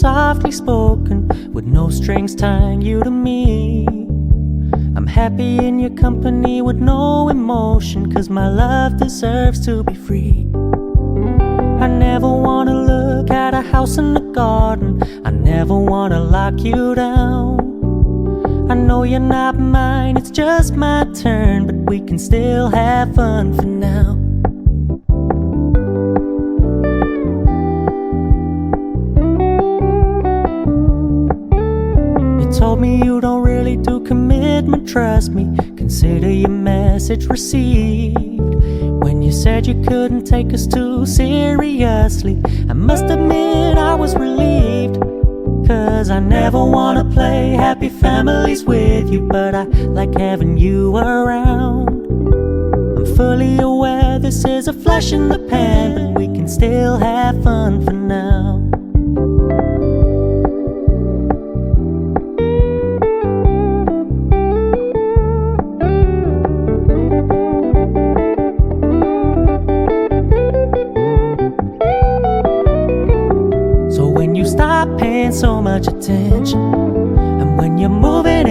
softly spoken, with no strings tying you to me. I'm happy in your company with no emotion, 'cause my love deserves to be free. I never wanna look at a house in the garden, I never wanna lock you down. I know you're not mine, it's just my turn, but we can still have fun for now. You told me you don't really do commitment, trust me, consider your message received. When you said you couldn't take us too seriously, I must admit I was relieved. 'Cause I never wanna play happy families with you, but I like having you around. I'm fully aware this is a flash in the pan, but we can still have fun for now. So when you stop paying so much attention, and when you're moving